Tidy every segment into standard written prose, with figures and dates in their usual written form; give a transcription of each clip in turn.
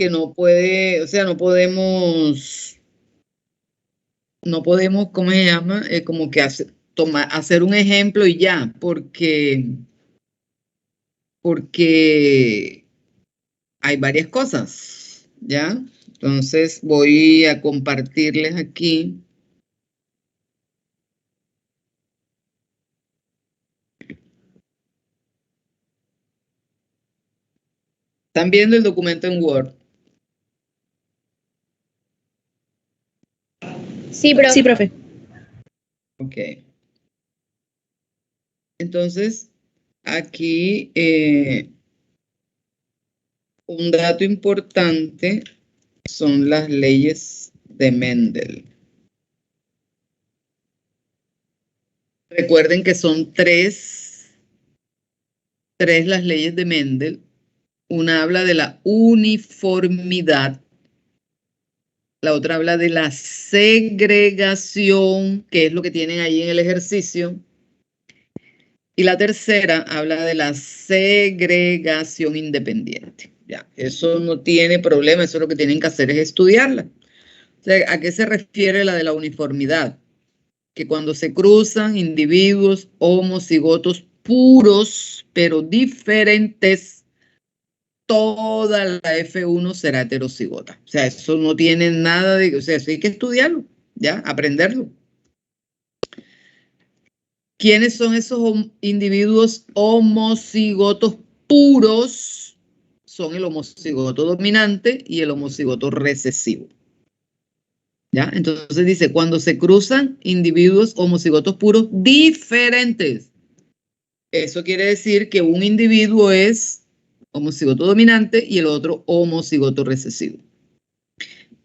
que no puede, o sea, no podemos, ¿cómo se llama? Como que hacer un ejemplo y ya, porque hay varias cosas, ¿ya? Entonces voy a compartirles aquí. ¿Están viendo el documento en Word? Sí, profe. Sí, profe. Ok. Entonces, aquí un dato importante son las leyes de Mendel. Recuerden que son tres las leyes de Mendel. Una habla de la uniformidad, la otra habla de la segregación, que es lo que tienen ahí en el ejercicio, y la tercera habla de la segregación independiente. Ya, eso no tiene problema, eso lo que tienen que hacer es estudiarla. O sea, ¿a qué se refiere la de la uniformidad? Que cuando se cruzan individuos homocigotos puros, pero diferentes, toda la F1 será heterocigota. O sea, eso no tiene nada de... O sea, eso hay que estudiarlo, ¿ya? Aprenderlo. ¿Quiénes son esos individuos homocigotos puros? Son el homocigoto dominante y el homocigoto recesivo. ¿Ya? Entonces dice, cuando se cruzan individuos homocigotos puros diferentes, eso quiere decir que un individuo es homocigoto dominante y el otro homocigoto recesivo.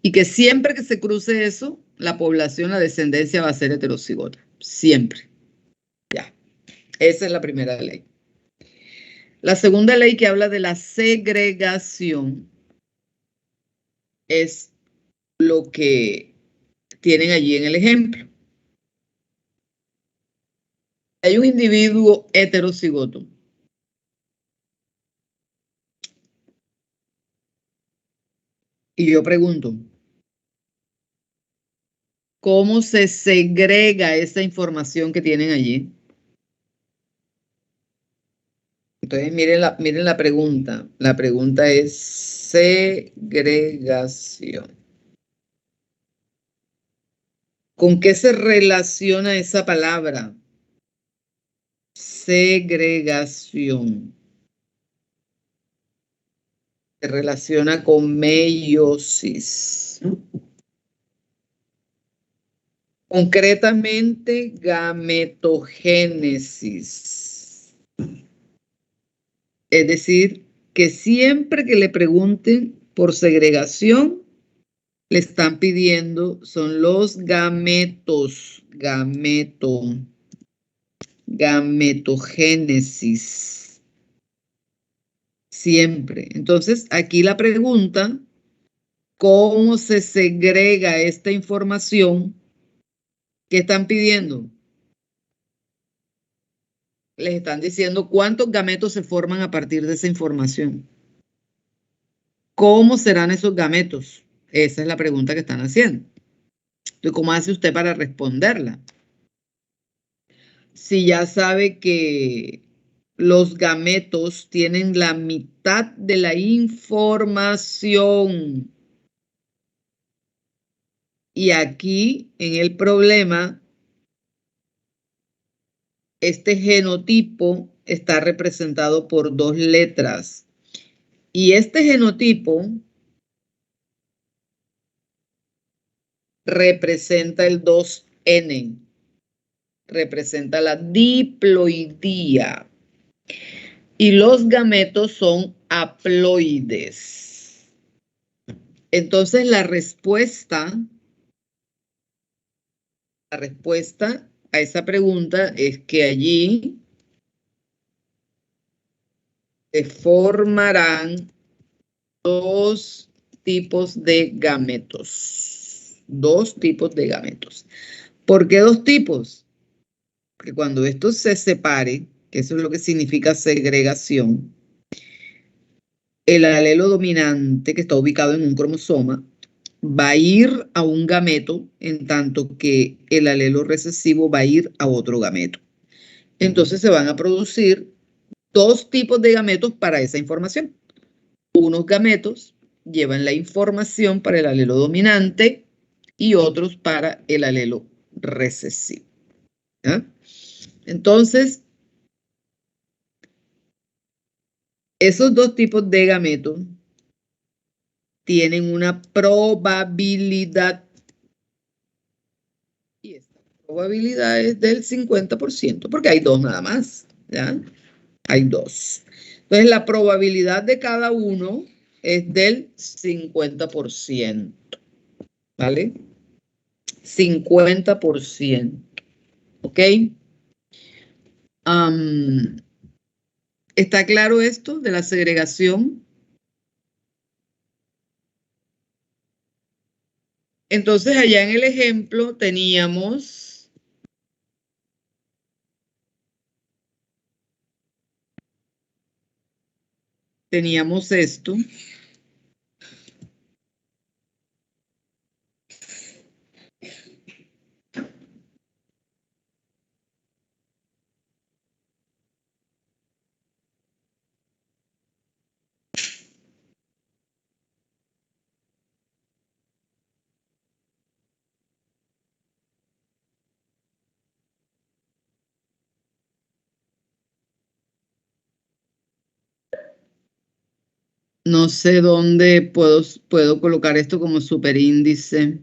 Y que siempre que se cruce eso, la población, la descendencia va a ser heterocigota. Siempre. Ya. Esa es la primera ley. La segunda ley que habla de la segregación es lo que tienen allí en el ejemplo. Hay un individuo heterocigoto. Y yo pregunto, ¿cómo se segrega esa información que tienen allí? Entonces, miren la pregunta. La pregunta es segregación. ¿Con qué se relaciona esa palabra? Segregación. Se relaciona con meiosis. Concretamente, gametogénesis. Es decir, que siempre que le pregunten por segregación, le están pidiendo, son los gametos, gametogénesis. Siempre. Entonces, aquí la pregunta, ¿cómo se segrega esta información? ¿Qué están pidiendo? Les están diciendo cuántos gametos se forman a partir de esa información. ¿Cómo serán esos gametos? Esa es la pregunta que están haciendo. Entonces, ¿cómo hace usted para responderla? Si ya sabe que los gametos tienen la mitad de la información. Y aquí, en el problema, este genotipo está representado por dos letras. Y este genotipo representa el 2N. Representa la diploidía. Y los gametos son haploides. Entonces la respuesta a esa pregunta es que allí se formarán dos tipos de gametos. Dos tipos de gametos. ¿Por qué dos tipos? Porque cuando esto se separe, que eso es lo que significa segregación, el alelo dominante que está ubicado en un cromosoma va a ir a un gameto, en tanto que el alelo recesivo va a ir a otro gameto. Entonces se van a producir dos tipos de gametos para esa información. Unos gametos llevan la información para el alelo dominante y otros para el alelo recesivo. ¿Ya? Entonces, esos dos tipos de gametos tienen una probabilidad, y esta probabilidad es del 50%, porque hay dos nada más, ¿ya? Hay dos. Entonces, la probabilidad de cada uno es del 50%, ¿vale? 50%, ¿ok? ¿Está claro esto de la segregación? Entonces, allá en el ejemplo teníamos esto. No sé dónde puedo colocar esto como superíndice.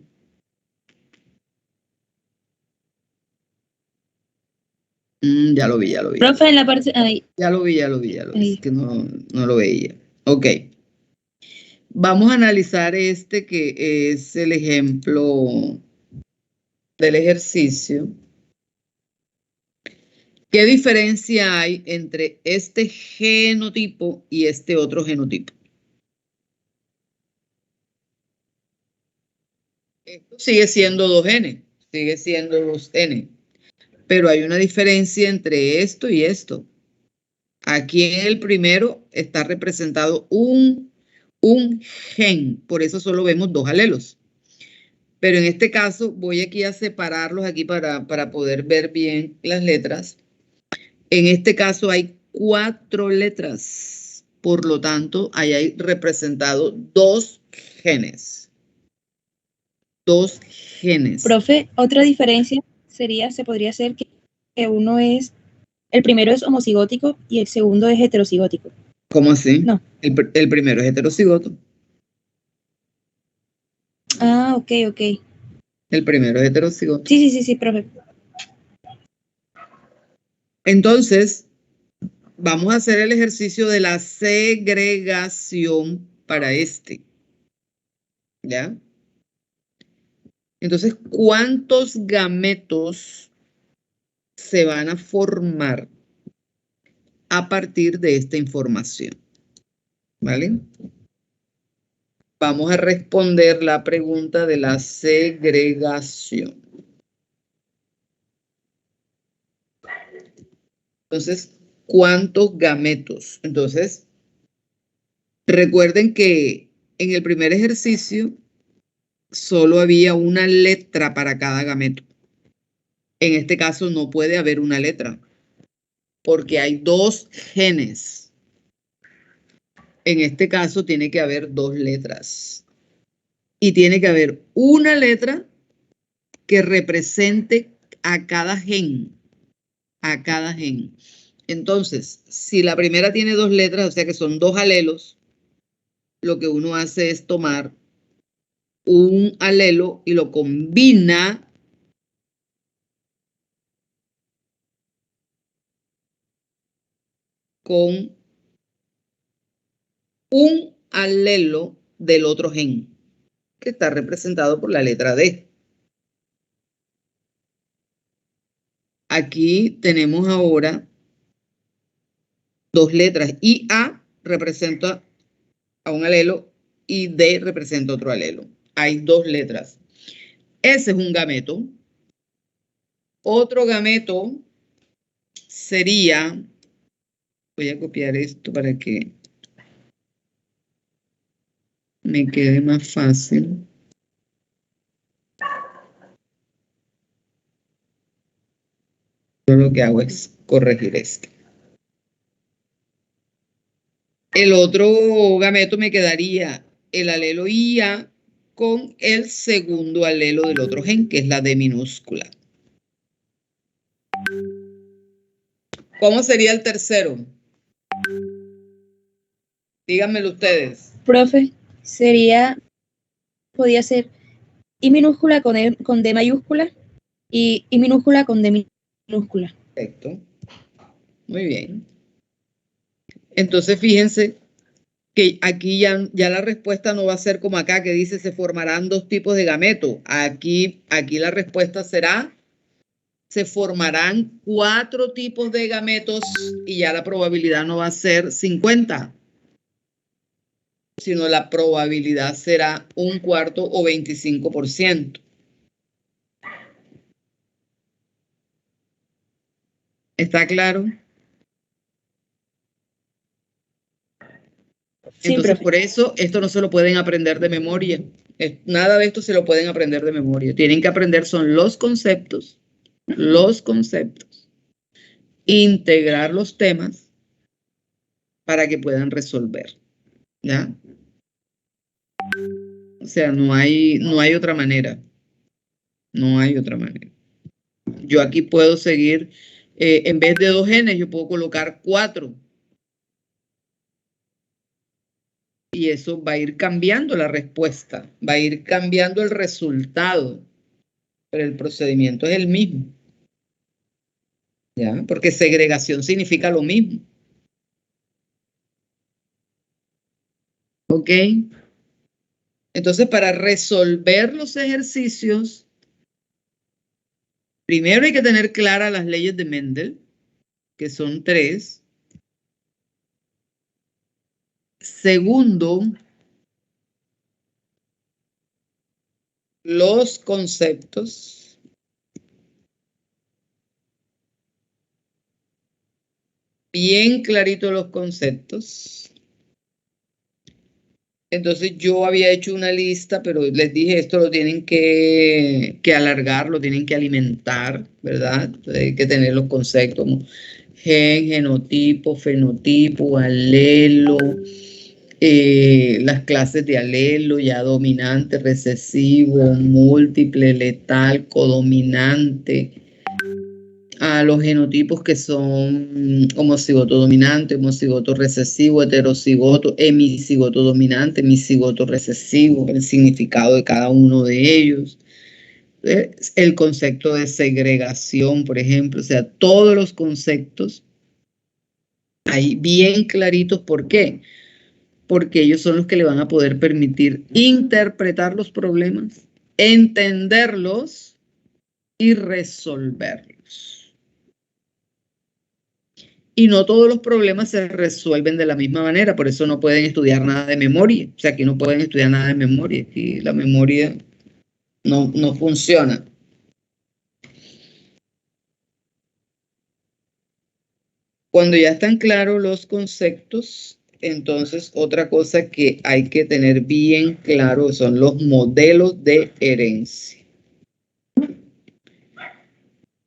Ya lo vi. Profe, en la parte... Ahí. Ya lo vi. Es que no lo veía. Ok. Vamos a analizar este que es el ejemplo del ejercicio. ¿Qué diferencia hay entre este genotipo y este otro genotipo? Esto sigue siendo 2N, sigue siendo 2N, pero hay una diferencia entre esto y esto. Aquí en el primero está representado un gen, por eso solo vemos dos alelos. Pero en este caso voy aquí a separarlos aquí para poder ver bien las letras. En este caso hay 4 letras, por lo tanto ahí hay representado dos genes. Dos genes. Profe, otra diferencia sería, se podría hacer que uno es, el primero es homocigótico y el segundo es heterocigótico. ¿Cómo así? No. El primero es heterocigoto. Ah, ok. El primero es heterocigoto. Sí, profe. Entonces, vamos a hacer el ejercicio de la segregación para este. ¿Ya? Entonces, ¿cuántos gametos se van a formar a partir de esta información? ¿Vale? Vamos a responder la pregunta de la segregación. Entonces, ¿cuántos gametos? Entonces, recuerden que en el primer ejercicio solo había una letra para cada gameto. En este caso no puede haber una letra, porque hay dos genes. En este caso tiene que haber dos letras. Y tiene que haber una letra que represente a cada gen. A cada gen. Entonces, si la primera tiene dos letras, o sea que son dos alelos, lo que uno hace es tomar un alelo y lo combina con un alelo del otro gen, que está representado por la letra D. Aquí tenemos ahora dos letras, y A representa a un alelo y D representa otro alelo. Hay dos letras. Ese es un gameto. Otro gameto sería, voy a copiar esto para que me quede más fácil. Yo lo que hago es corregir este. El otro gameto me quedaría el alelo IA con el segundo alelo del otro gen, que es la D minúscula. ¿Cómo sería el tercero? Díganmelo ustedes. Profe, podría ser I minúscula con D mayúscula y I minúscula con D minúscula. Perfecto. Muy bien. Entonces, fíjense que aquí ya la respuesta no va a ser como acá, que dice se formarán dos tipos de gametos. Aquí la respuesta será se formarán 4 tipos de gametos y ya la probabilidad no va a ser 50, sino la probabilidad será 1/4 o 25%. ¿Está claro? Sí, Entonces, profe. por eso, esto no se lo pueden aprender de memoria. Nada de esto se lo pueden aprender de memoria. Tienen que aprender son los conceptos, integrar los temas para que puedan resolver, ¿ya? O sea, no hay otra manera. No hay otra manera. Yo aquí puedo seguir, en vez de 2 genes, yo puedo colocar 4. Y eso va a ir cambiando la respuesta, va a ir cambiando el resultado, pero el procedimiento es el mismo. ¿Ya? Porque segregación significa lo mismo. ¿Ok? Entonces, para resolver los ejercicios, primero hay que tener claras las leyes de Mendel, que son 3. Segundo, los conceptos. Bien clarito los conceptos. Entonces yo había hecho una lista, pero les dije esto lo tienen que alargar, lo tienen que alimentar, ¿verdad? Hay que tener los conceptos como gen, genotipo, fenotipo, alelo, las clases de alelo, ya dominante, recesivo, múltiple, letal, codominante, a los genotipos que son homocigoto dominante, homocigoto recesivo, heterocigoto, hemicigoto dominante, hemicigoto recesivo, el significado de cada uno de ellos. El concepto de segregación, por ejemplo, o sea, todos los conceptos ahí bien claritos. ¿Por qué? Porque ellos son los que le van a poder permitir interpretar los problemas, entenderlos y resolverlos. Y no todos los problemas se resuelven de la misma manera, por eso no pueden estudiar nada de memoria. O sea, aquí no pueden estudiar nada de memoria, aquí la memoria no funciona. Cuando ya están claros los conceptos, entonces otra cosa que hay que tener bien claro son los modelos de herencia.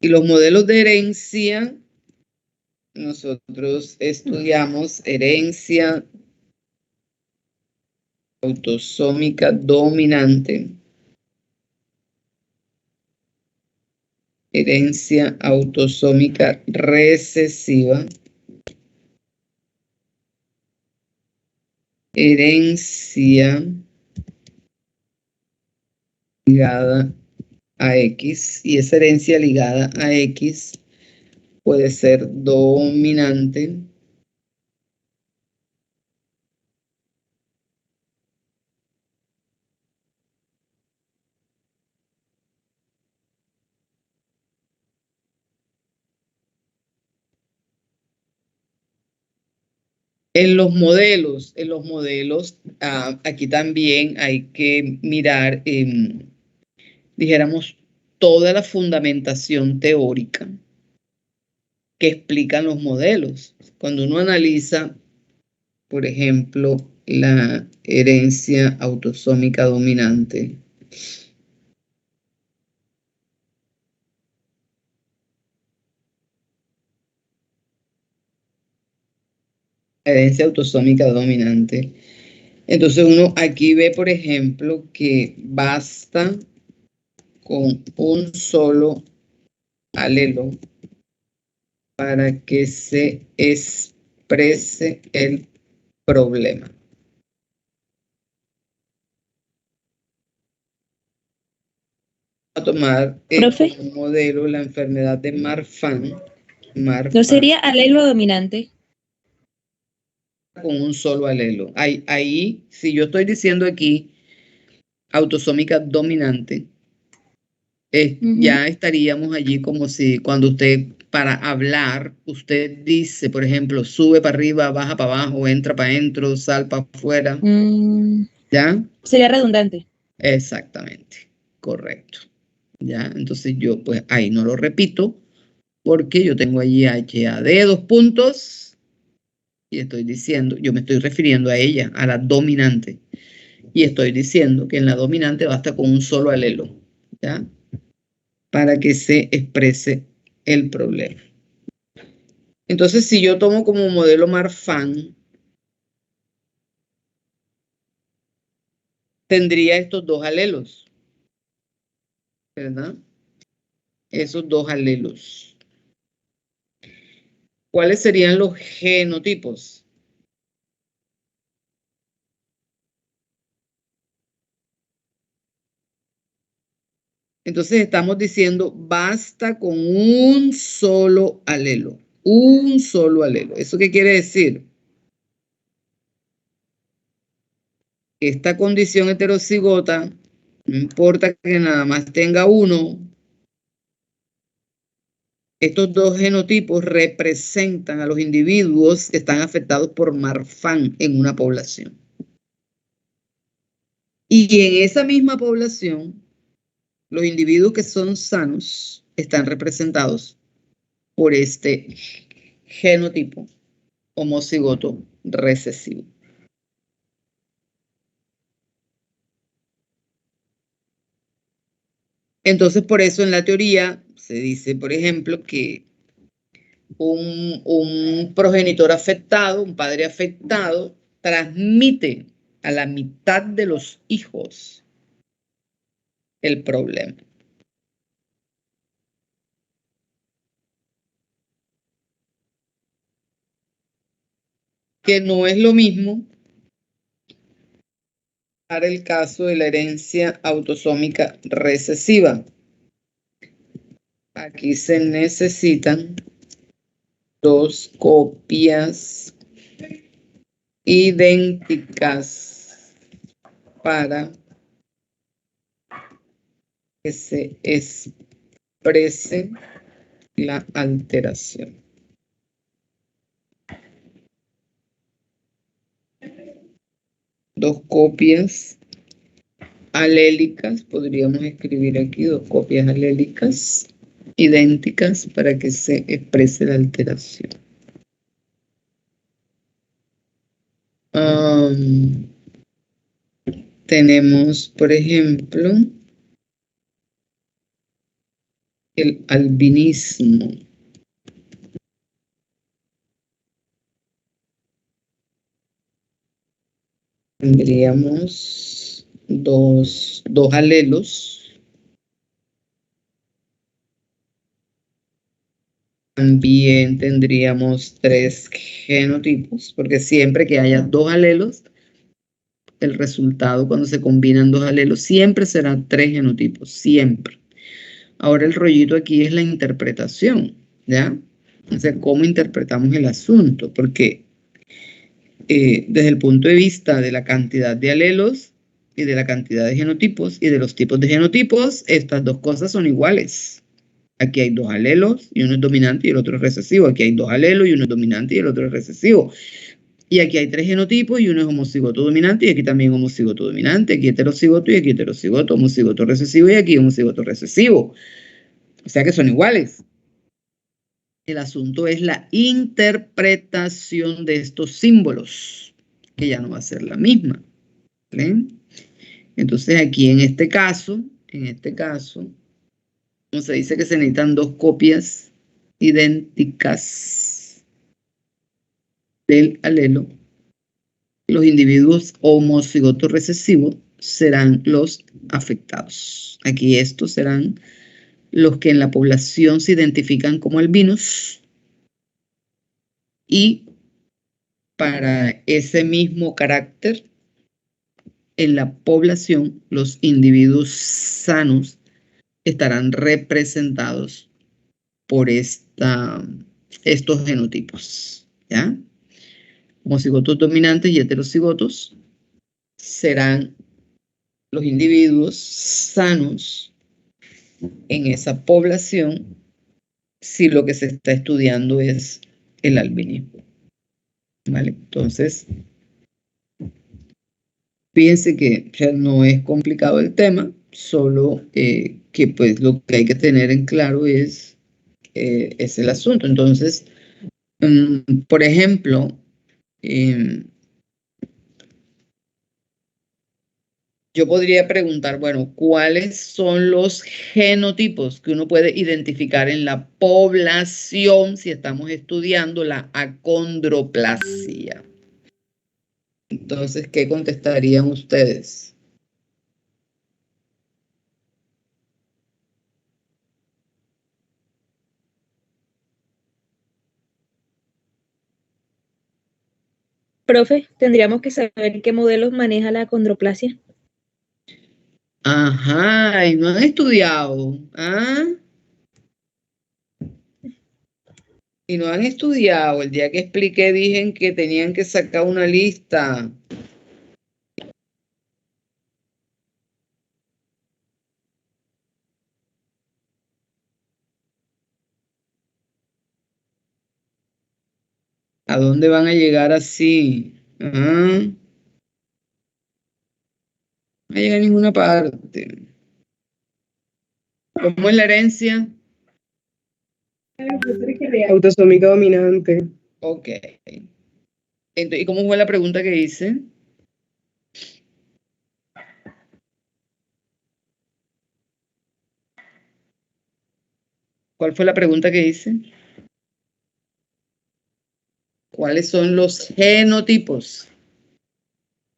Y los modelos de herencia, nosotros estudiamos herencia autosómica dominante, herencia autosómica recesiva, herencia ligada a X, y esa herencia ligada a X puede ser dominante, en los modelos, aquí también hay que mirar, dijéramos, toda la fundamentación teórica que explican los modelos. Cuando uno analiza, por ejemplo, la herencia autosómica dominante. Herencia autosómica dominante. Entonces uno aquí ve, por ejemplo, que basta con un solo alelo para que se exprese el problema. A tomar Profe, como modelo la enfermedad de Marfan. ¿no sería alelo dominante? Con un solo alelo. Ahí, si yo estoy diciendo aquí autosómica dominante, ya estaríamos allí como si cuando usted, para hablar, usted dice, por ejemplo, sube para arriba, baja para abajo, entra para adentro, sal para afuera. ¿Ya? Sería redundante. Exactamente, correcto. ¿Ya? Entonces yo pues ahí no lo repito porque yo tengo allí HAD, dos puntos, y estoy diciendo, yo me estoy refiriendo a ella, a la dominante, y estoy diciendo que en la dominante basta con un solo alelo, ¿ya? Para que se exprese el problema. Entonces, si yo tomo como modelo Marfan, tendría estos dos alelos, ¿verdad? Esos dos alelos. ¿Cuáles serían los genotipos? Entonces estamos diciendo, basta con un solo alelo. Un solo alelo. ¿Eso qué quiere decir? Esta condición heterocigota, no importa que nada más tenga uno, estos dos genotipos representan a los individuos que están afectados por Marfan en una población. Y en esa misma población, los individuos que son sanos están representados por este genotipo homocigoto recesivo. Entonces, por eso en la teoría se dice, por ejemplo, que un progenitor afectado, un padre afectado, transmite a la mitad de los hijos el problema. Que no es lo mismo para el caso de la herencia autosómica recesiva. Aquí se necesitan dos copias idénticas para que se exprese la alteración. Dos copias alélicas, podríamos escribir aquí dos copias alélicas idénticas para que se exprese la alteración. Tenemos, por ejemplo, el albinismo. Tendríamos dos alelos. También tendríamos tres genotipos, porque siempre que haya dos alelos, el resultado cuando se combinan dos alelos siempre será tres genotipos, siempre. Ahora el rollito aquí es la interpretación, ¿ya? O sea, cómo interpretamos el asunto, porque desde el punto de vista de la cantidad de alelos y de la cantidad de genotipos y de los tipos de genotipos, estas dos cosas son iguales. Aquí hay dos alelos y uno es dominante y el otro es recesivo. Aquí hay dos alelos y uno es dominante y el otro es recesivo. Y aquí hay tres genotipos y uno es homocigoto dominante y aquí también homocigoto dominante. Aquí heterocigoto y aquí heterocigoto, homocigoto recesivo y aquí homocigoto recesivo. O sea que son iguales. El asunto es la interpretación de estos símbolos, que ya no va a ser la misma. ¿vale? Entonces aquí en este caso, como se dice que se necesitan dos copias idénticas del alelo, los individuos homocigotos recesivos serán los afectados. Aquí estos serán los que en la población se identifican como albinos y para ese mismo carácter en la población los individuos sanos estarán representados por estos genotipos, ¿ya? Homocigotos dominantes y heterocigotos serán los individuos sanos en esa población si lo que se está estudiando es el albinismo, ¿vale? Entonces, fíjense que ya no es complicado el tema, solo que pues lo que hay que tener en claro es el asunto. Entonces, por ejemplo, yo podría preguntar, bueno, ¿cuáles son los genotipos que uno puede identificar en la población si estamos estudiando la acondroplasia? Entonces, ¿qué contestarían ustedes? Profe, tendríamos que saber qué modelos maneja la acondroplasia. Ajá, y no han estudiado, ¿ah? Y no han estudiado. El día que expliqué dije que tenían que sacar una lista. ¿A dónde van a llegar así? ¿Ah? No va a llegar a ninguna parte. ¿Cómo es la herencia? Autosómica dominante. Ok. Entonces, ¿y cómo fue la pregunta que hice? ¿Cuál fue la pregunta que hice? ¿Cuáles son los genotipos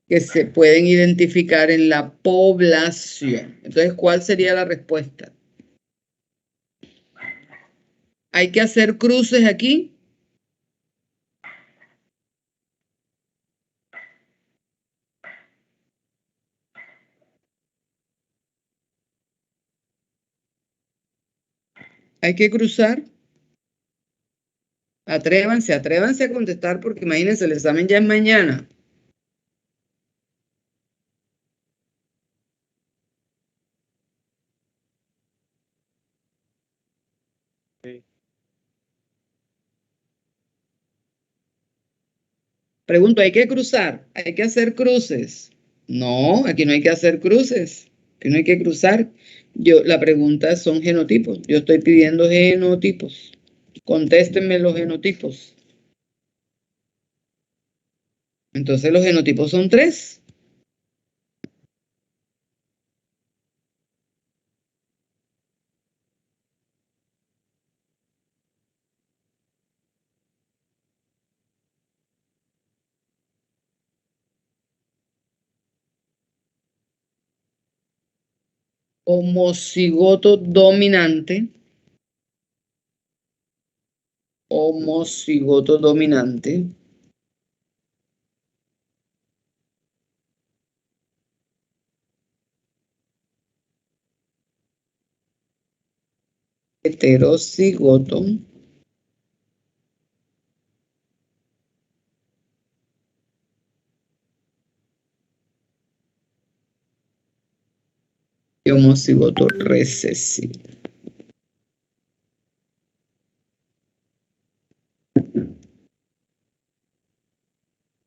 que se pueden identificar en la población? Entonces, ¿cuál sería la respuesta? ¿Hay que hacer cruces aquí? ¿Hay que cruzar? Atrévanse a contestar porque imagínense, el examen ya es mañana. Sí. Pregunto, ¿hay que cruzar? ¿Hay que hacer cruces? No, aquí no hay que hacer cruces. Aquí no hay que cruzar. La pregunta son genotipos. Yo estoy pidiendo genotipos. Contéstenme los genotipos. Entonces los genotipos son 3. Homocigoto dominante. Homocigoto dominante. Heterocigoto. Y homocigoto recesivo.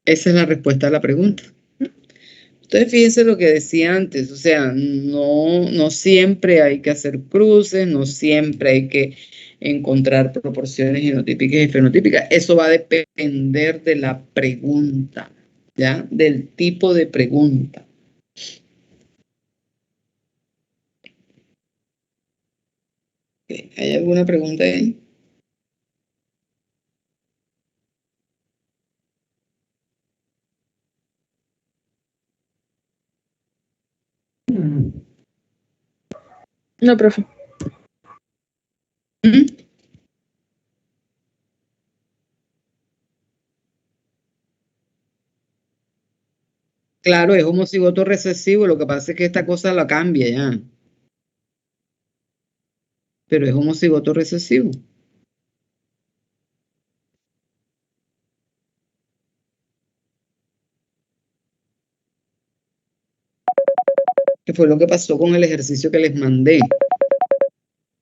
Esa es la respuesta a la pregunta. Entonces, fíjense lo que decía antes, o sea, no siempre hay que hacer cruces, no siempre hay que encontrar proporciones genotípicas y fenotípicas. Eso va a depender de la pregunta, ¿ya? Del tipo de pregunta. ¿Hay alguna pregunta ahí? No, profe. ¿Mm? Claro, es homocigoto recesivo, lo que pasa es que esta cosa la cambia ya. Pero es homocigoto recesivo. Que fue lo que pasó con el ejercicio que les mandé.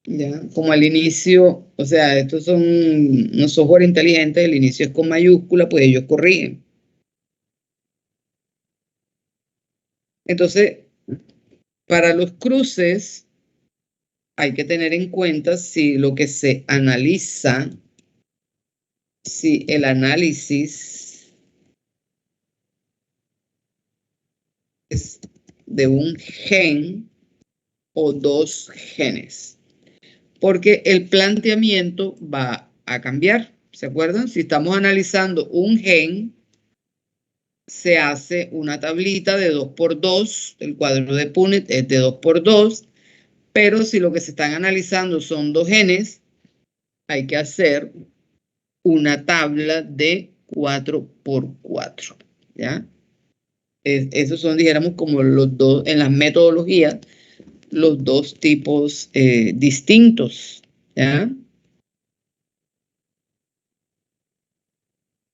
Ya, como al inicio, o sea, estos son unos software inteligentes, el inicio es con mayúscula, pues ellos corrigen. Entonces, para los cruces, hay que tener en cuenta si lo que se analiza, si el análisis es de un gen o dos genes. Porque el planteamiento va a cambiar. ¿Se acuerdan? Si estamos analizando un gen, se hace una tablita de 2×2, el cuadro de Punnett es de 2×2, pero si lo que se están analizando son dos genes, hay que hacer una tabla de 4×4, ¿ya? Esos son, dijéramos, como los dos, en las metodologías, los dos tipos distintos, ¿ya?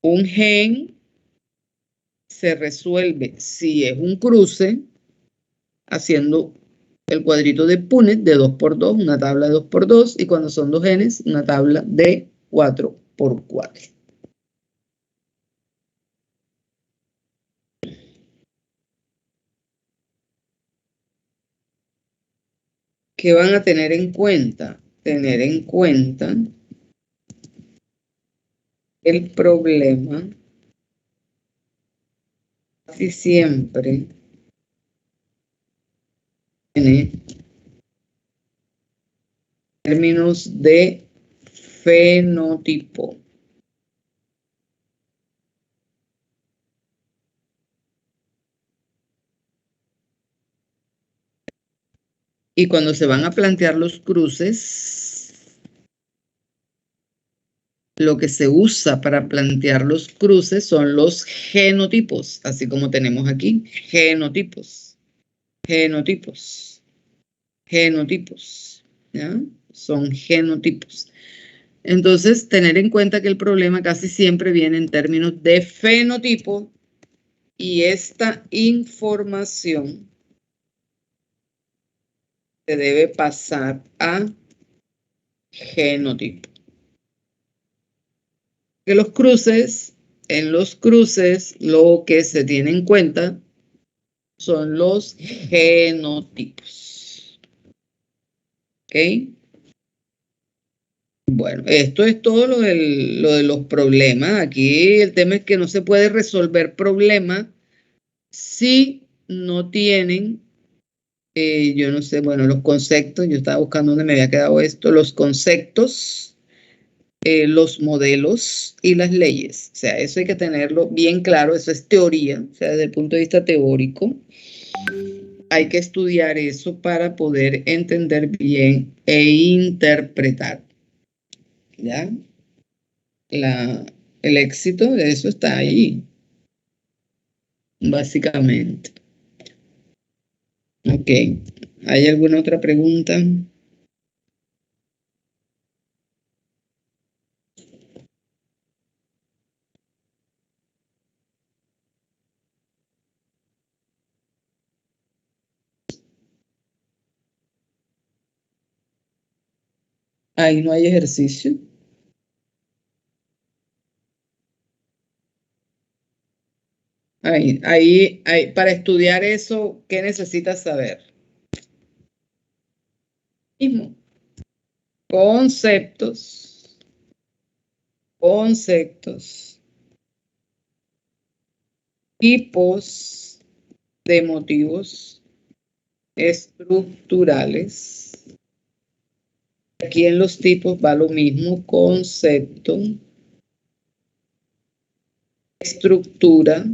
Un gen se resuelve si es un cruce, haciendo el cuadrito de Punnett de 2×2, una tabla de 2×2, y cuando son dos genes, una tabla de 4×4. ¿Qué van a tener en cuenta? Tener en cuenta el problema casi siempre tiene términos de fenotipo. Y cuando se van a plantear los cruces, lo que se usa para plantear los cruces son los genotipos, así como tenemos aquí, genotipos, genotipos, genotipos, ¿ya? Son genotipos. Entonces, tener en cuenta que el problema casi siempre viene en términos de fenotipo y esta información se debe pasar a genotipo. Que los cruces, en los cruces, lo que se tiene en cuenta son los genotipos. ¿Ok? Bueno, esto es todo lo de los problemas. Aquí el tema es que no se puede resolver problemas si no tienen, yo no sé, bueno, los conceptos, yo estaba buscando dónde me había quedado esto, los conceptos, los modelos y las leyes. O sea, eso hay que tenerlo bien claro, eso es teoría, o sea, desde el punto de vista teórico. Hay que estudiar eso para poder entender bien e interpretar. ¿Ya? El éxito de eso está ahí, básicamente. Ok. ¿Hay alguna otra pregunta? Ahí no hay ejercicio. Ahí, para estudiar eso, ¿qué necesitas saber? Mismo. Conceptos. Conceptos. Tipos de motivos estructurales. Aquí en los tipos va lo mismo, concepto, estructura.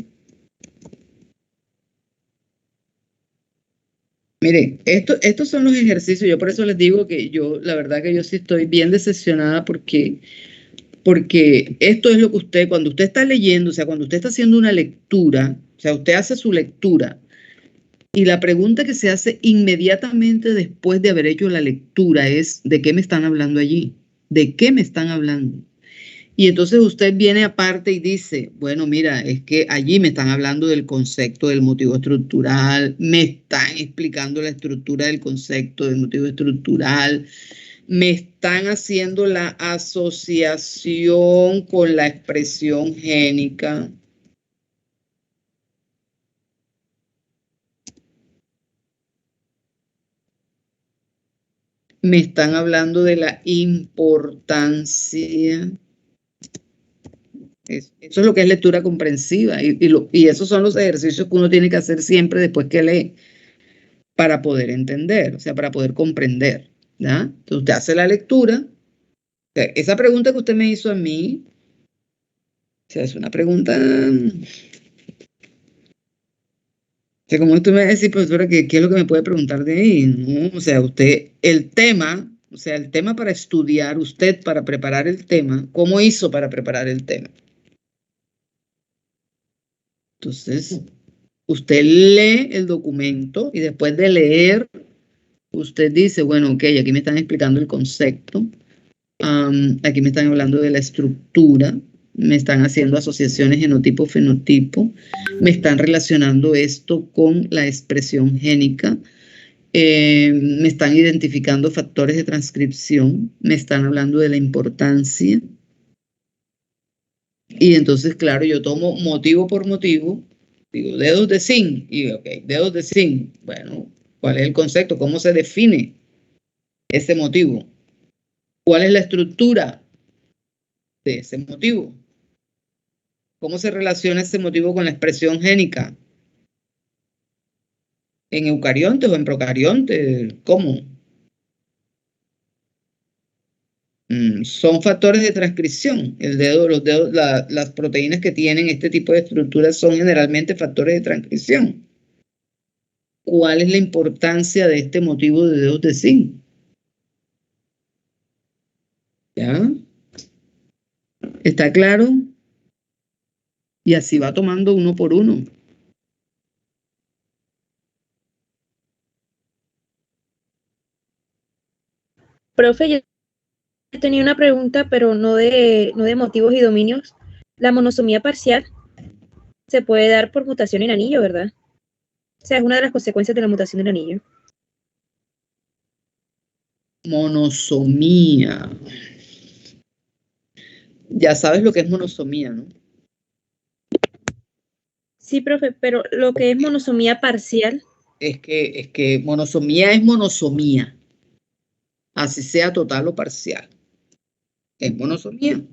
Miren, estos son los ejercicios. Yo por eso les digo que la verdad que yo sí estoy bien decepcionada porque esto es lo que usted, cuando usted está leyendo, o sea, cuando usted está haciendo una lectura, o sea, usted hace su lectura y la pregunta que se hace inmediatamente después de haber hecho la lectura es, ¿de qué me están hablando allí? ¿De qué me están hablando? Y entonces usted viene aparte y dice, bueno, mira, es que allí me están hablando del concepto del motivo estructural, me están explicando la estructura del concepto del motivo estructural, me están haciendo la asociación con la expresión génica. Me están hablando de la importancia. Eso es lo que es lectura comprensiva y esos son los ejercicios que uno tiene que hacer siempre después que lee para poder entender, o sea, para poder comprender. ¿Ya? Entonces usted hace la lectura. O sea, esa pregunta que usted me hizo a mí, o sea, es una pregunta. O sea, como usted me va a decir, profesora, ¿qué es lo que me puede preguntar de ahí? No, o sea, usted, el tema para estudiar, usted para preparar el tema, ¿cómo hizo para preparar el tema? Entonces, usted lee el documento y después de leer, usted dice, bueno, ok, aquí me están explicando el concepto, aquí me están hablando de la estructura, me están haciendo asociaciones genotipo-fenotipo, me están relacionando esto con la expresión génica, me están identificando factores de transcripción, me están hablando de la importancia. Y entonces, claro, yo tomo motivo por motivo, digo, dedos de zinc, y ok, dedos de zinc, bueno, ¿cuál es el concepto? ¿Cómo se define ese motivo? ¿Cuál es la estructura de ese motivo? ¿Cómo se relaciona ese motivo con la expresión génica? ¿En eucariontes o en procariontes? ¿Cómo? Son factores de transcripción. Las proteínas que tienen este tipo de estructuras son generalmente factores de transcripción. ¿Cuál es la importancia de este motivo de dedos de zinc? ¿Ya? ¿Está claro? Y así va tomando uno por uno. Profe, yo tenía una pregunta, pero no de motivos y dominios. La monosomía parcial se puede dar por mutación en anillo, ¿verdad? O sea, es una de las consecuencias de la mutación del anillo. Monosomía. Ya sabes lo que es monosomía, ¿no? Sí, profe, pero lo que es monosomía parcial, Es que monosomía es monosomía. Así sea total o parcial. Es monosomía.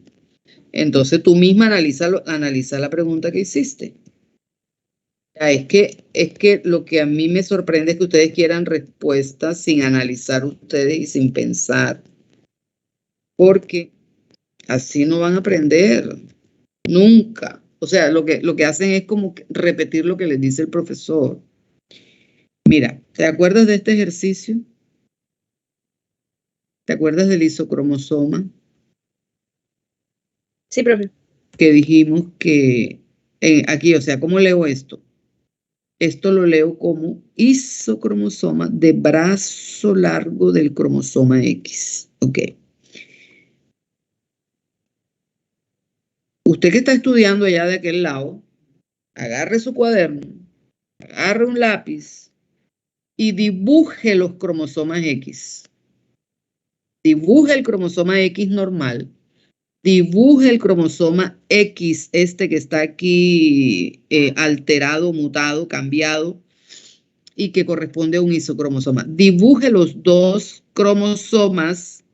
Entonces tú misma analiza la pregunta que hiciste. Es que lo que a mí me sorprende es que ustedes quieran respuestas sin analizar ustedes y sin pensar. Porque así no van a aprender. Nunca. O sea, lo que hacen es como repetir lo que les dice el profesor. Mira, ¿te acuerdas de este ejercicio? ¿Te acuerdas del isocromosoma? sí, profe. Que dijimos que aquí, o sea, ¿cómo leo esto? Esto lo leo como isocromosoma de brazo largo del cromosoma X. Ok. Usted que está estudiando allá de aquel lado, agarre su cuaderno, agarre un lápiz y dibuje los cromosomas X. Dibuje el cromosoma X normal. Dibuje el cromosoma X, este que está aquí alterado, mutado, cambiado, y que corresponde a un isocromosoma. Dibuje los dos cromosomas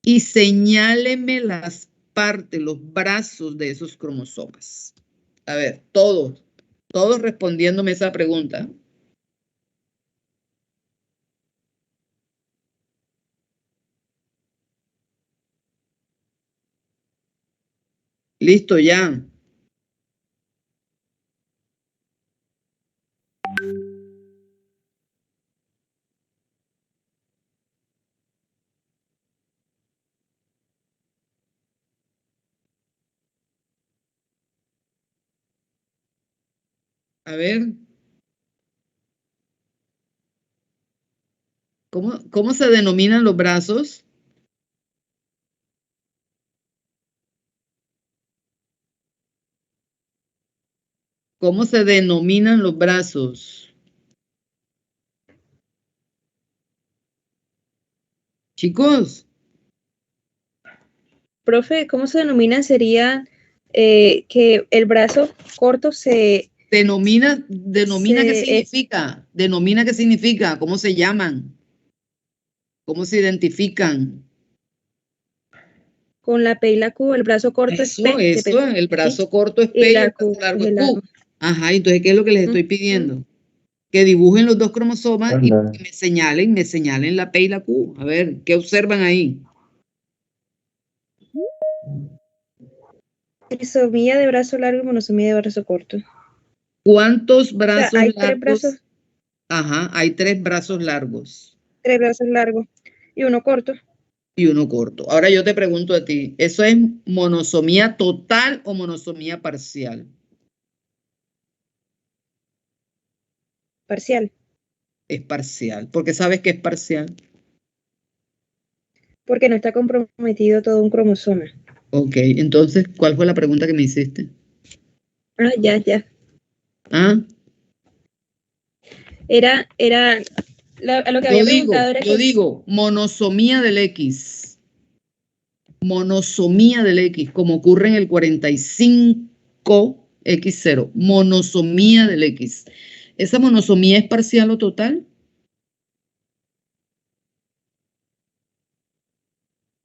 y señáleme las partes, los brazos de esos cromosomas. A ver, todos respondiéndome esa pregunta. Listo, ya. A ver. ¿Cómo se denominan los brazos? ¿Cómo se denominan los brazos? Chicos, Profe, ¿cómo se denomina? Sería que el brazo corto se... denomina qué se significa. Denomina qué significa. ¿Cómo se llaman? ¿Cómo se identifican? con la P y la Q, el brazo corto es P, de Eso, el ¿sí? brazo corto es Y P y el la brazo Q largo es es el Q. largo. Ajá, entonces, ¿qué es lo que les estoy pidiendo? Que dibujen los dos cromosomas y me señalen la P y la Q. A ver, ¿qué observan ahí? Trisomía de brazo largo y monosomía de brazo corto. ¿Cuántos O sea, brazos hay largos? Ajá, hay 3 brazos largos tres brazos largos y uno corto. y uno corto. Ahora yo te pregunto a ti, ¿eso es monosomía total o monosomía parcial? Parcial, Es parcial, porque sabes que es parcial. porque no está comprometido todo un cromosoma. Ok, entonces, ¿cuál fue la pregunta que me hiciste? Ah, ya. Ah, Lo que había preguntado era yo que digo, monosomía del X. Monosomía del X, como ocurre en el 45X0. Monosomía del X. ¿Esa monosomía es parcial o total?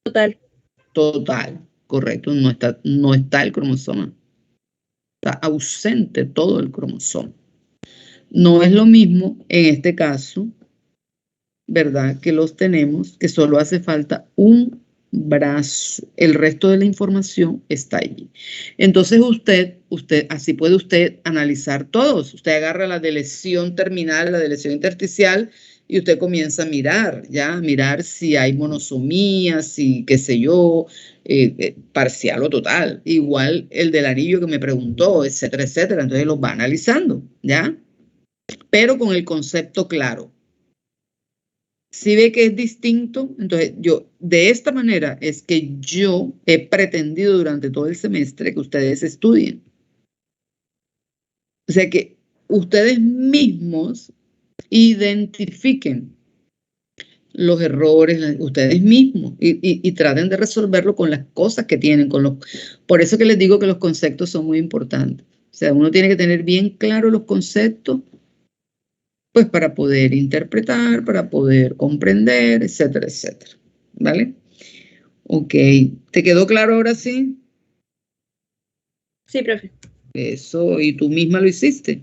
total. Total, correcto. No está el cromosoma. Está ausente todo el cromosoma. No es lo mismo en este caso, ¿verdad? Que los tenemos, que solo hace falta un brazo. El resto de la información está allí. Entonces así puede usted analizar todos. Usted agarra la deleción terminal, la deleción intersticial, y usted comienza a mirar, ¿ya? Mirar si hay monosomía, si, qué sé yo, parcial o total. Igual el del anillo que me preguntó, etcétera, etcétera. Entonces los va analizando, ¿ya? Pero con el concepto claro. Si ve que es distinto, entonces de esta manera es que yo he pretendido durante todo el semestre que ustedes estudien. O sea que ustedes mismos identifiquen los errores, ustedes mismos, y traten de resolverlo con las cosas que tienen, por eso que les digo que los conceptos son muy importantes. O sea, uno tiene que tener bien claro los conceptos, pues para poder interpretar, para poder comprender, etcétera, etcétera. ¿Vale? Ok, ¿te quedó claro ahora sí? Sí, profe. Eso, y tú misma lo hiciste.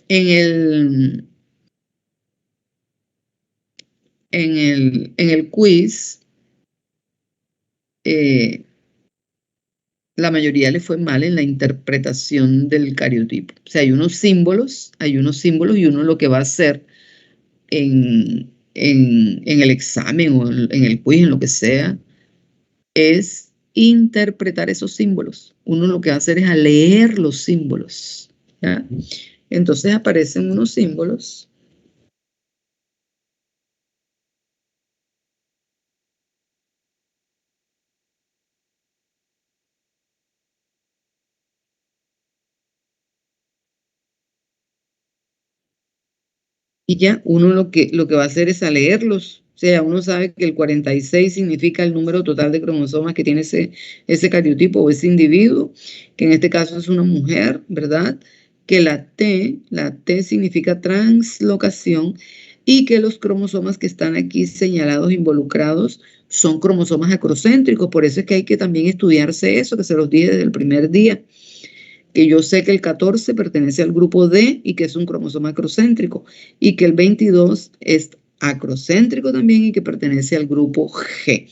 En el quiz, la mayoría le fue mal en la interpretación del cariotipo. O sea, hay unos símbolos y uno lo que va a hacer en el examen o en el quiz, en lo que sea, es interpretar esos símbolos. Uno lo que va a hacer es a leer los símbolos, ¿ya? Entonces aparecen unos símbolos. Y ya uno lo que va a hacer es a leerlos. O sea, uno sabe que el 46 significa el número total de cromosomas que tiene ese cariotipo o ese individuo, que en este caso es una mujer, ¿verdad? Que la T significa translocación y que los cromosomas que están aquí señalados, involucrados, son cromosomas acrocéntricos. Por eso es que hay que también estudiarse eso, que se los dije desde el primer día, que yo sé que el 14 pertenece al grupo D y que es un cromosoma acrocéntrico, y que el 22 es acrocéntrico también y que pertenece al grupo G.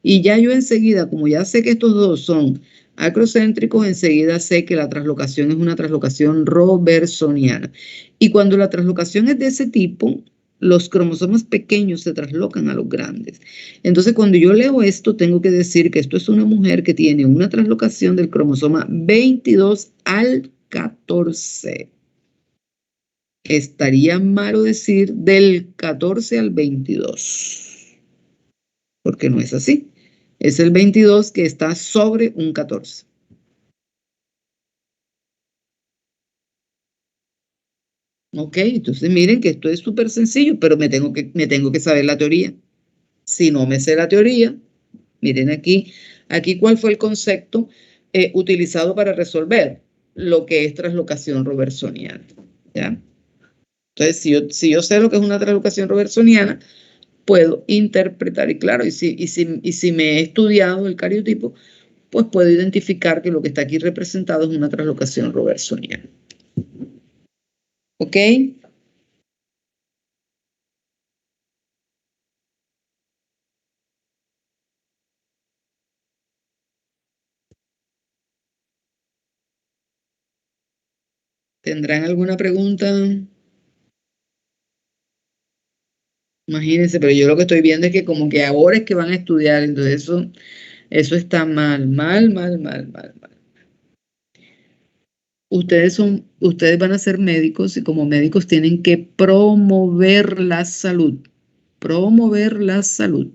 Y ya yo enseguida, como ya sé que estos dos son acrocéntricos, enseguida sé que la translocación es una translocación robertsoniana. Y cuando la translocación es de ese tipo, los cromosomas pequeños se traslocan a los grandes. Entonces, cuando yo leo esto, tengo que decir que esto es una mujer que tiene una translocación del cromosoma 22 al 14. Estaría malo decir del 14 al 22, porque no es así. Es el 22 que está sobre un 14. Ok, entonces miren que esto es súper sencillo, pero me tengo que saber la teoría. Si no me sé la teoría, miren aquí cuál fue el concepto utilizado para resolver lo que es translocación robertsoniana. ¿Ya? Entonces, si yo sé lo que es una translocación robertsoniana, puedo interpretar, y claro, y si me he estudiado el cariotipo, pues puedo identificar que lo que está aquí representado es una translocación robertsoniana. ¿Ok? ¿Tendrán alguna pregunta? Imagínense, pero yo lo que estoy viendo es que como que ahora es que van a estudiar, entonces eso está mal, mal, mal, mal, mal, mal. Ustedes van a ser médicos y como médicos tienen que promover la salud, promover la salud.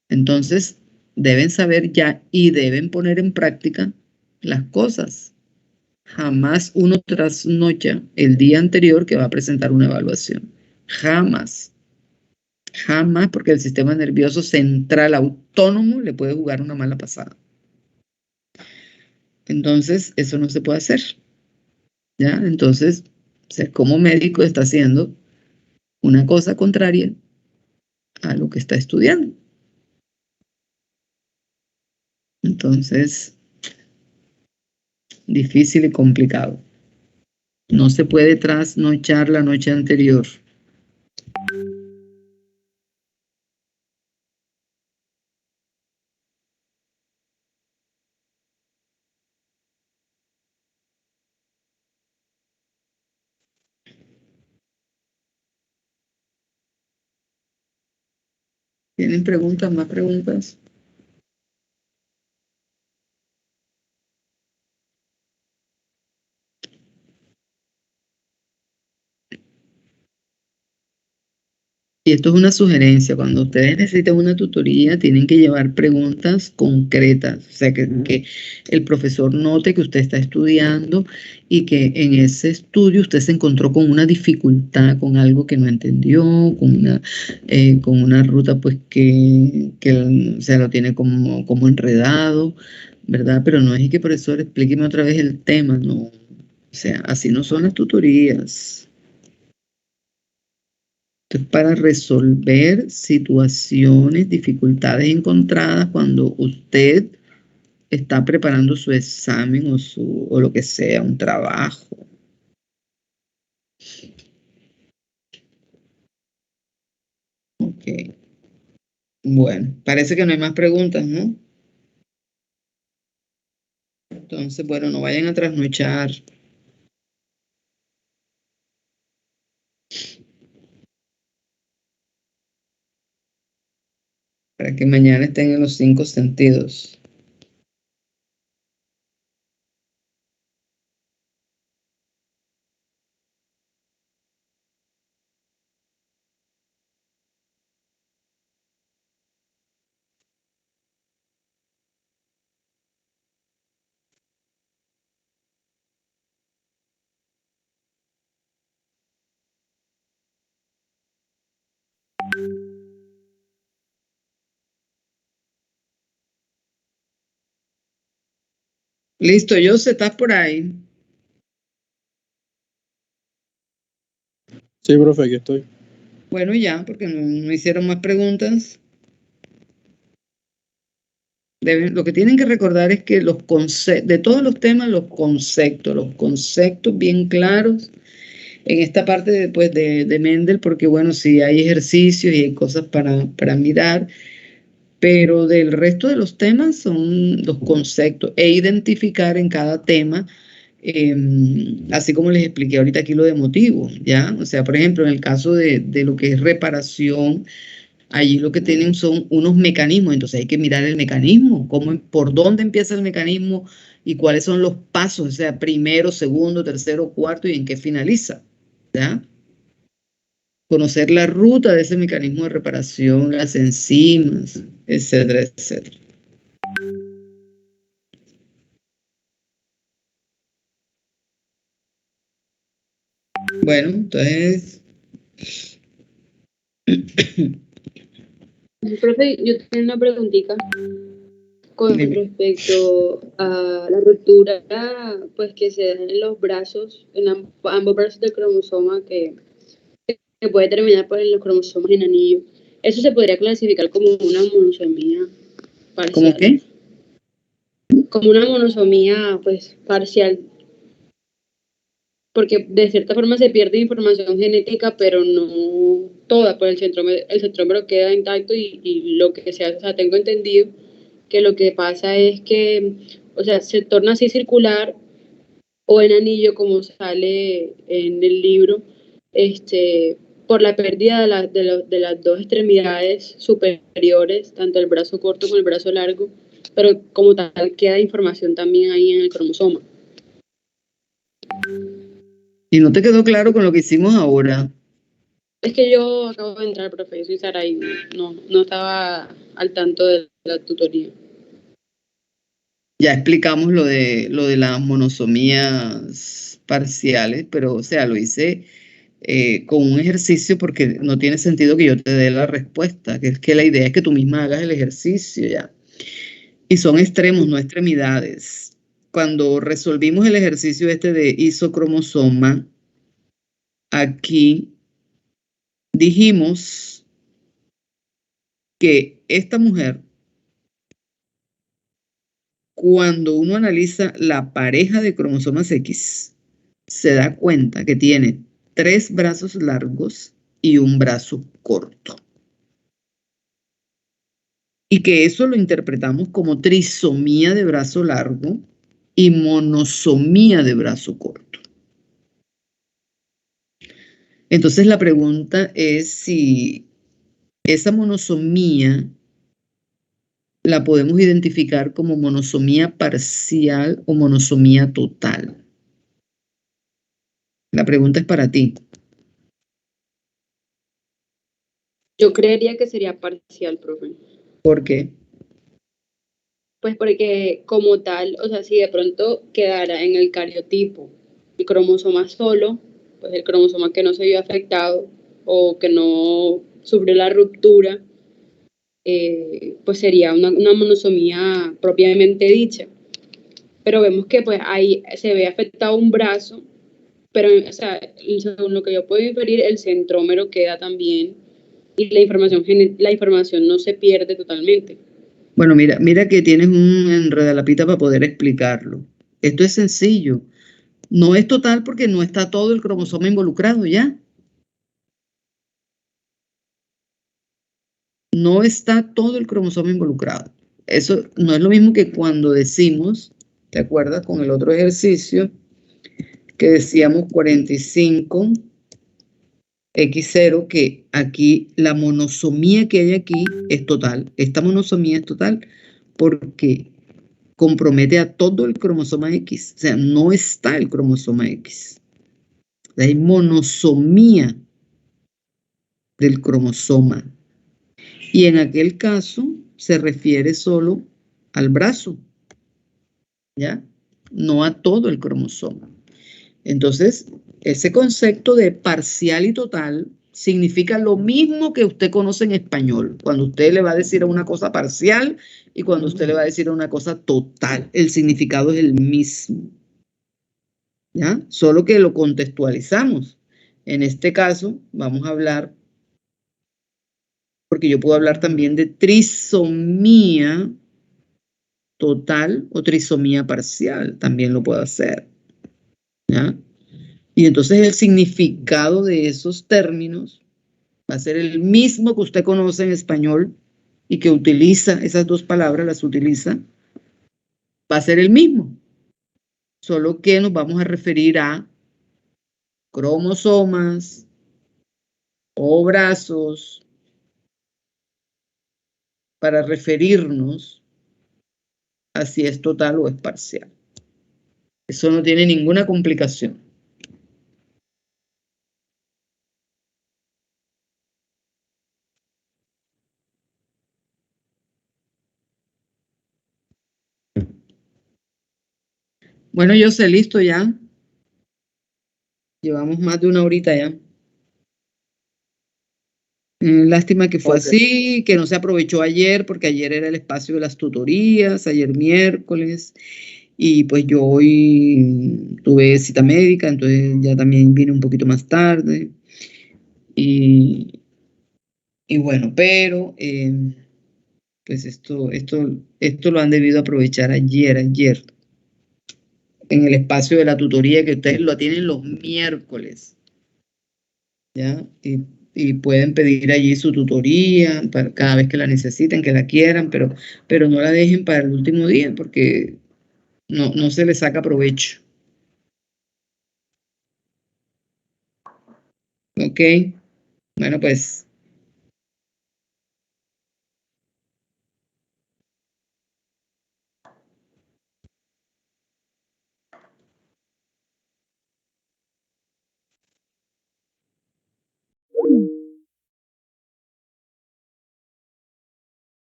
Entonces, deben saber ya y deben poner en práctica las cosas. Jamás uno trasnocha el día anterior que va a presentar una evaluación. Jamás. Jamás, porque el sistema nervioso central autónomo le puede jugar una mala pasada. Entonces, eso no se puede hacer. ¿Ya? Entonces, o sea, como médico está haciendo una cosa contraria a lo que está estudiando. Entonces, difícil y complicado. No se puede trasnochar la noche anterior. ¿Tienen preguntas, más preguntas? Y esto es una sugerencia, cuando ustedes necesiten una tutoría, tienen que llevar preguntas concretas, o sea, que el profesor note que usted está estudiando y que en ese estudio usted se encontró con una dificultad, con algo que no entendió, con una ruta pues que se lo tiene como enredado, ¿verdad? Pero no es que, profesor, explíqueme otra vez el tema, no. O sea, así no son las tutorías. Esto es para resolver situaciones, dificultades encontradas cuando usted está preparando su examen o lo que sea, un trabajo. Ok. Bueno, parece que no hay más preguntas, ¿no? Entonces, bueno, no vayan a trasnochar. Para que mañana estén en los 5 sentidos. Listo, José, ¿estás por ahí? Sí, profe, aquí estoy. Bueno, ya, porque no hicieron más preguntas. Lo que tienen que recordar es que los conceptos, de todos los temas, los conceptos bien claros en esta parte de Mendel, porque bueno, sí hay ejercicios y hay cosas para mirar, pero del resto de los temas son los conceptos e identificar en cada tema, así como les expliqué ahorita aquí lo de motivo, ¿ya? O sea, por ejemplo, en el caso de lo que es reparación, allí lo que tienen son unos mecanismos, entonces hay que mirar el mecanismo, por dónde empieza el mecanismo y cuáles son los pasos, o sea, primero, segundo, tercero, cuarto y en qué finaliza, ¿ya? Conocer la ruta de ese mecanismo de reparación, las enzimas, etcétera, etcétera. Bueno, entonces... Profe, yo tengo una preguntita con Dime. respecto a la ruptura pues que se da en los brazos, en ambos brazos del cromosoma que puede terminar pues, en los cromosomas en anillo. Eso se podría clasificar como una monosomía parcial. ¿Cómo qué? Como una monosomía pues parcial, porque de cierta forma se pierde información genética, pero no toda, pues el centrómero queda intacto y lo que se hace, o sea, tengo entendido que lo que pasa es que, o sea, se torna así circular o en anillo como sale en el libro, por la pérdida de las dos extremidades superiores, tanto el brazo corto como el brazo largo, pero como tal queda información también ahí en el cromosoma. ¿Y no te quedó claro con lo que hicimos ahora? Es que yo acabo de entrar, profe, yo soy Sara y no estaba al tanto de la tutoría. Ya explicamos lo de las monosomías parciales, pero o sea, lo hice con un ejercicio porque no tiene sentido que yo te dé la respuesta, que es que la idea es que tú misma hagas el ejercicio ya. Y son extremos, no extremidades. Cuando resolvimos el ejercicio este de isocromosoma, aquí dijimos que esta mujer, cuando uno analiza la pareja de cromosomas X, se da cuenta que tiene 3 brazos largos y un brazo corto. Y que eso lo interpretamos como trisomía de brazo largo y monosomía de brazo corto. Entonces la pregunta es si esa monosomía la podemos identificar como monosomía parcial o monosomía total. La pregunta es para ti. Yo creería que sería parcial, profe. ¿Por qué? Pues porque como tal, o sea, si de pronto quedara en el cariotipo el cromosoma solo, pues el cromosoma que no se vio afectado o que no sufrió la ruptura, pues sería una monosomía propiamente dicha. Pero vemos que pues ahí se ve afectado un brazo, pero o sea, según lo que yo puedo inferir, el centrómero queda también y la información no se pierde totalmente. Bueno, mira que tienes un enredalapita para poder explicarlo. Esto es sencillo. No es total porque no está todo el cromosoma involucrado ya. No está todo el cromosoma involucrado. Eso no es lo mismo que cuando decimos, ¿te acuerdas con el otro ejercicio? Que decíamos 45 X0, que aquí la monosomía que hay aquí es total. Esta monosomía es total porque compromete a todo el cromosoma X. O sea, no está el cromosoma X. Hay monosomía del cromosoma. Y en aquel caso se refiere solo al brazo, ¿ya? No a todo el cromosoma. Entonces, ese concepto de parcial y total significa lo mismo que usted conoce en español, cuando usted le va a decir a una cosa parcial y cuando usted le va a decir a una cosa total. El significado es el mismo, ¿ya? Solo que lo contextualizamos. En este caso, vamos a hablar porque yo puedo hablar también de trisomía total o trisomía parcial, también lo puedo hacer, ¿ya? Y entonces el significado de esos términos va a ser el mismo que usted conoce en español y que utiliza esas dos palabras, las utiliza, va a ser el mismo, solo que nos vamos a referir a cromosomas o brazos para referirnos a si es total o es parcial. Eso no tiene ninguna complicación. Bueno, yo sé, listo ya. Llevamos más de una horita ya. Lástima que fue así, que no se aprovechó ayer, porque ayer era el espacio de las tutorías, ayer miércoles, y pues yo hoy tuve cita médica, entonces ya también vine un poquito más tarde. Y bueno, pero pues esto lo han debido aprovechar ayer, en el espacio de la tutoría que ustedes lo tienen los miércoles, ¿ya? Y pueden pedir allí su tutoría para cada vez que la necesiten, que la quieran, pero no la dejen para el último día porque no se le saca provecho. ¿Ok? Bueno, pues